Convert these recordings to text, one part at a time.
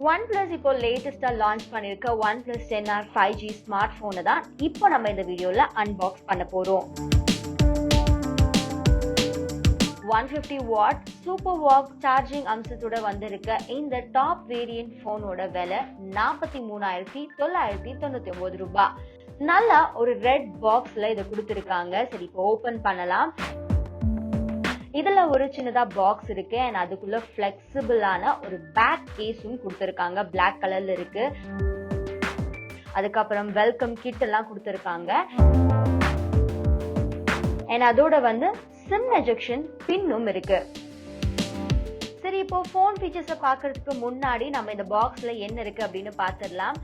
OnePlus இப்போ லேட்டஸ்டா launch பண்ணிருக்க OnePlus 10R 5G ஸ்மார்ட் போனை தான் இப்போ நம்ம இந்த வீடியோல அன்பாக்ஸ் பண்ண போறோம். 150 வாட் சூப்பர் வாக் சார்ஜிங் அம்சத்தோட வந்திருக்க இந்த டாப் வேரியன்ட் போனோட விலை 43,999 ரூபாய். நல்லா ஒரு ரெட் பாக்ஸ்ல இதை கொடுத்திருக்காங்க. சரி, இப்போ ஓபன் பண்ணலாம். இதுல ஒரு சின்னதா பாக்ஸ் இருக்கு and அதுக்குள்ள ஃபிளெக்சிபிளான ஒரு பேக் கேஸும் கொடுத்திருக்காங்க. Black கலர்ல இருக்கு. அதுக்கப்புறம் வெல்கம் கிட் எல்லாம் கொடுத்திருக்காங்க. and அதோட வந்து சிம் எஜெக்ஷன் பின்னும் இருக்கு. சரி, இப்போ போன் ஃபீச்சர்ஸை பார்க்கறதுக்கு முன்னாடி நம்ம இந்த பாக்ஸ்ல என்ன இருக்கு அப்படின்னு பார்த்துடலாம்.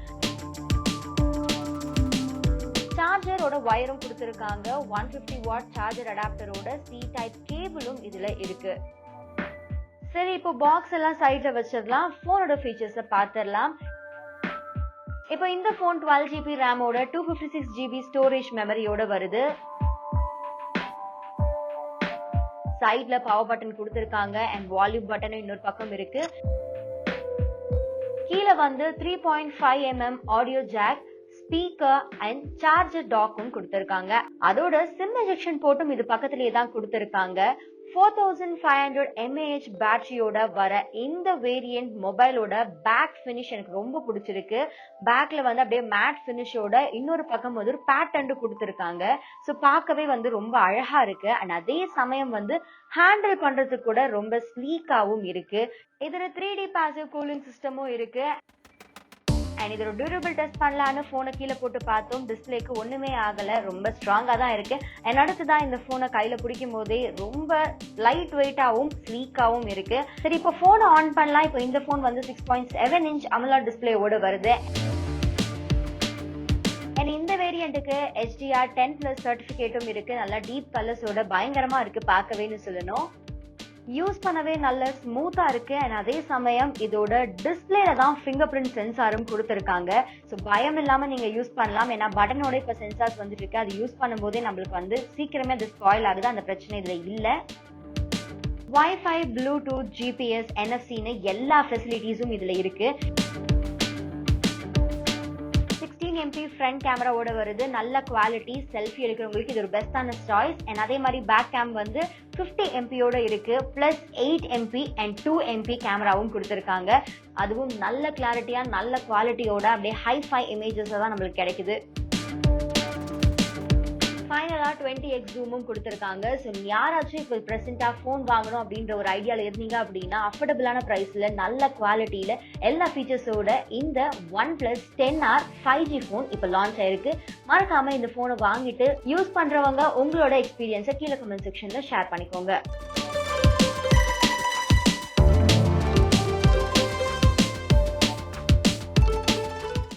சார்ஜரோட வயரும் கொடுத்திருக்காங்க. 150 வாட் சார்ஜர் அடாப்டரோட C டைப் கேபிளும் இதுல இருக்கு. சரி, இப்போ பாக்ஸ் எல்லாம் சைட்ல வச்சிடலாம். போனோட ஃபீச்சர்ஸை பார்த்துடலாம். இப்போ இந்த போன் 12GB ரேமோட 256GB ஸ்டோரேஜ் மெமரியோட வருது. சைட்ல பவர் பட்டன் கொடுத்திருக்காங்க and வால்யூம் பட்டன் இன்னொரு பக்கம் இருக்கு. கீழே வந்து 3.5mm audio jack, speaker and charger டாக்கும் கொடுத்திருக்காங்க. அதோட சிம் எஜெக்ஷன் போர்ட்டும் இது பக்கத்திலேயே தான் கொடுத்திருக்காங்க. 4500 mAh பேட்டரியோட வர இந்த வேரியன்ட் மொபைலோட பேக் பினிஷ் எனக்கு ரொம்ப பிடிச்சிருக்கு. பேக்ல வந்து அப்படியே மேட் பினிஷோட இன்னொரு பக்கம் வந்து ஒரு பேட்டர்ன் கொடுத்திருக்காங்க. ஸோ பார்க்கவே வந்து ரொம்ப அழகா இருக்கு அண்ட் அதே சமயம் வந்து ஹேண்டில் பண்றதுக்கு கூட ரொம்ப ஸ்லீக்காவும் இருக்கு. இதுல 3D பாசிவ் கூலிங் சிஸ்டமும் இருக்கு. அண்ட் இதோட டியூரபிள் டெஸ்ட் பண்ணலான்னு போனை கீழே போட்டு பார்த்தோம். டிஸ்பிளேக்கு ஒண்ணுமே ஆகல, ரொம்ப ஸ்ட்ராங்கா தான் இருக்கு. அண்ட் அடுத்துதான் இந்த போனை கையில பிடிக்கும் போதே ரொம்ப லைட் வெயிட்டாவும் ஸ்லீக்காவும் இருக்கு. சரி, இப்போ போனை ஆன் பண்ணலாம். இப்போ இந்த போன் வந்து 6.7 inch AMOLED டிஸ்பிளேயோட வருது. அண்ட் இந்த வேரியண்ட்டுக்கு HDR10+ சர்டிபிகேட்டும் இருக்கு. நல்லா டீப் கலர்ஸோட பயங்கரமா இருக்கு பார்க்கவேன்னு சொல்லணும். யூஸ் பண்ணவே நல்ல ஸ்மூத்தா இருக்கு அண்ட் அதே சமயம் இதோட டிஸ்பிளேல தான் ஃபிங்கர் பிரிண்ட் சென்சாரும் கொடுத்திருக்காங்க. ஸோ பயம் இல்லாம நீங்க யூஸ் பண்ணலாம். ஏன்னா பட்டனோட இப்ப சென்சார்ஸ் வந்துட்டு இருக்கு. அது யூஸ் பண்ணும்போதே நம்மளுக்கு வந்து சீக்கிரமே அது ஸ்பாயில் ஆகுது. அந்த பிரச்சனை இதுல இல்ல. வைஃபை, ப்ளூடூத், GPS, NFC எல்லா ஃபெசிலிட்டிஸும் இதுல இருக்கு. 16MP ஃப்ரண்ட் கேமராவோட வருது. நல்ல குவாலிட்டி, செல்ஃபி எடுக்கிறவங்களுக்கு இது ஒரு பெஸ்டான சாய்ஸ். அண்ட் அதே மாதிரி பேக் கேம் வந்து 50MP இருக்கு. பிளஸ் 8MP அண்ட் 2MP கேமராவும் கொடுத்திருக்காங்க. அதுவும் நல்ல கிளாரிட்டியா நல்ல குவாலிட்டியோட அப்படியே ஹைஃபை இமேஜஸ் தான் நம்மளுக்கு கிடைக்குது. ஃபைனலா 20x ஜூமும் கொடுத்திருக்காங்க. ஸோ யாராச்சும் இப்போ பிரசென்டா போன் வாங்கணும் அப்படின்ற ஒரு ஐடியால இருந்தீங்க அப்படின்னா அஃபோர்டபுளான பிரைஸ்ல நல்ல குவாலிட்டியில எல்லா ஃபீச்சர்ஸோட இந்த OnePlus 10R 5G போன் இப்போ லான்ச் ஆயிருக்கு. மறக்காம இந்த போனை வாங்கிட்டு யூஸ் பண்றவங்க உங்களோட எக்ஸ்பீரியன்ஸை கீழே கமெண்ட் செக்ஷன்ல ஷேர் பண்ணிக்கோங்க.